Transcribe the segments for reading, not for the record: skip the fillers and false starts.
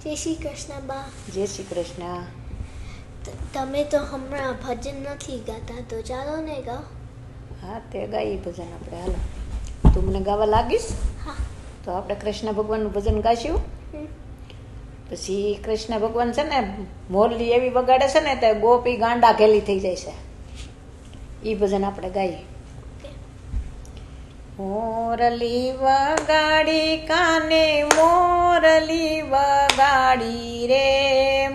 જય શ્રી કૃષ્ણ બા. જય શ્રી કૃષ્ણ. તમે તો હમણાં ભજન નથી ગાતા, તો ચાલો ને ગાઓ. હા, તે ગાઈએ ભજન આપણે. હાલો, તું મને ગાવા લાગીશ? હા. તો આપણે કૃષ્ણ ભગવાનનું ભજન ગાઈશું. પછી કૃષ્ણ ભગવાન છે ને મોરલી એવી વગાડે છે ને તે ગોપી ગાંડા ઘેલી થઈ જાય છે. એ ભજન આપણે ગાઈએ. મોરલી વગાડી કાને મોરલી વગાડી રે,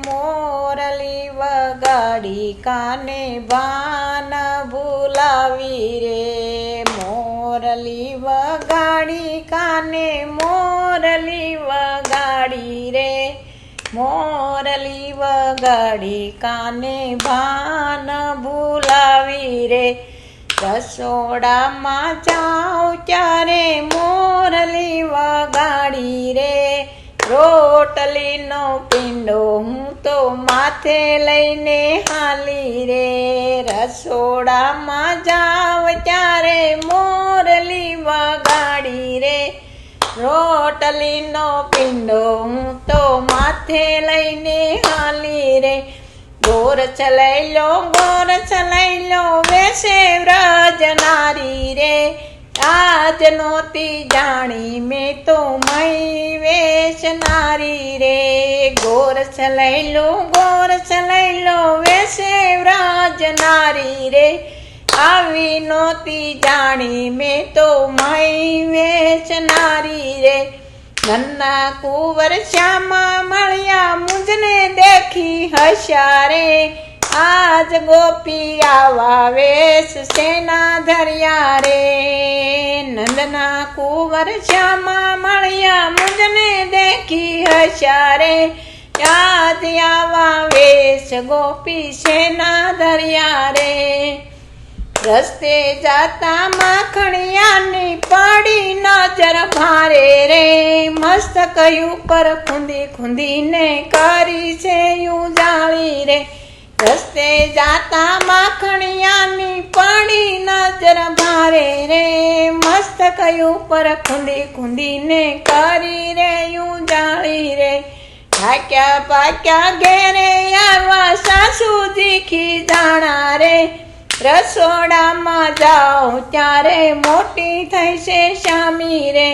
મોરલી વગાડી કાને ભાન ભૂલાવી રે, મોરલી વગાડી કાને મોરલી વગાડી રે, મોરલી વગાડી કાને ભાન ભૂલાવી રે, રસોડામાં જાઉં ત્યારે મોરલી વગાડી રે, રોટલીનો પીંડો હું તો માથે લઈને હાલી રે, રસોડામાં જાઉં ત્યારે મોરલી વગાડી રે, રોટલીનો પીંડો હું તો માથે લઈને હાલી રે, ગોર ચલાઈ લો વેસે વ્રજ નારી રે, આજ નોતી જાણી મેં તો મય વેશ નારી રે, ગોર ચલાઈ લો વેસે વ્રજ નારી રે, આવી નોતી જાણી મેં તો મય વેશ નારી રે, નન્ના કુંવર શ્યામા મળ્યા મુંજને દેખી હસ્યા રે, આજ ગોપી આવા વેશ સેના ધર્યા રે, નંદના કુંવર શ્યામા મળ્યા મુંજને દેખી હસ્યા રે, આજ આવા વેશ ગોપી સેના ધર્યા રે, રસ્તે જાતા માખણિયાની પડી નજર ભારે રે, મસ્તક ઉપર ખૂંદી ખૂંદીને કરી છે ઉજાળી રે, રસ્તે જાતા માખણિયાની પડી નજર ભારે રે, મસ્તક ઉપર ખૂંદી ખૂંદીને કરી રે ઉજાળી રે, ભાગ્યા ભાગ્યા ઘેરે આવા સાસુજી ખીજાણા રે, રસોડામાં જાઉં ત્યારે મોટી થઈ છે શામી રે,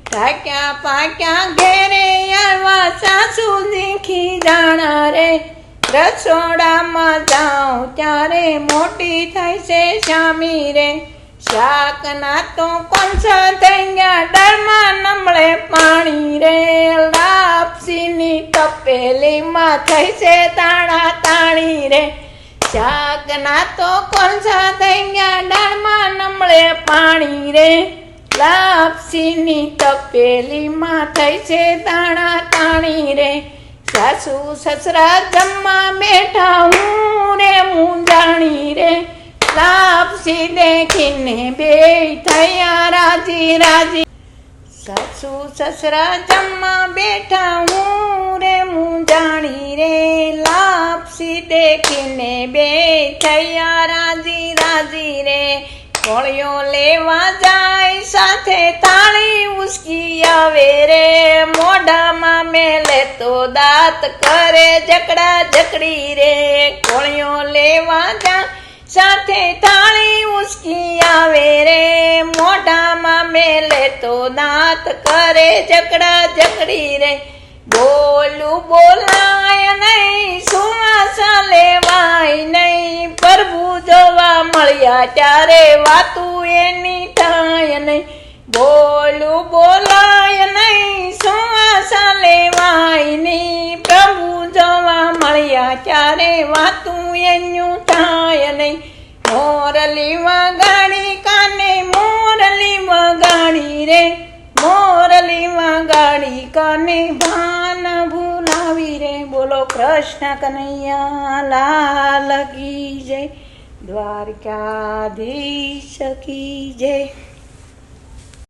ભાગ્યા ભાગ્યા ઘેરે આવા સાસુજી ખીજાણા રે, રસોડામાં જાઉં ત્યારે મોટી થઈ છે શામી રે, શાકના તો કોણસા થઈ ગયા ડરમાં નમળે પાણી રે, લાપસીની તપેલીમાં થઈ છે તાણા તાણી રે, શાકના તો કોણસા થઈ ગયા દાળમાં નમળે પાણી રે, લાપસીની તપેલીમાં થઈ છે તાણા તાણી રે, સાસુ સસરા જમવા બેઠા હું રે મૂંઝાણી રે, લાપસી દેખીને બે થયા રાજી રાજી, સાસુ સસરા જમવા બેઠા હું રે મૂંઝાણી રે, લાપસી દેખીને બે થયા રાજી રાજી રે, કોળિયો લેવા જાય સાથે થાળી ઉસકી આવે રે, મોઢામાં મેલે તો દાંત કરે જકડા જકડી રે, કોળિયો લેવા જાય સાથે થાળી ઉસકી આવે રે, મોઢામાં મેલે તો દાંત કરે જકડા જકડી રે, બોલું બોલાય નહીં સુવાસા લેવાય નહીં, પ્રભુ જોવા મળ્યા ત્યારે વાતું એની થાય નહીં, બોલું બોલાય નહીં સુવાસા લેવાય નહીં, પ્રભુ જોવા મળ્યા ત્યારે વાતું એનું થાય નહીં, મોરલી વગાડી કાને મોરલી વગાડી રે, મોરલી વગાડી કાને ભાન ભૂલાવી રે, બોલો કૃષ્ણ કનૈયા લાલ કી જય, દ્વારકાધીશ કી જય.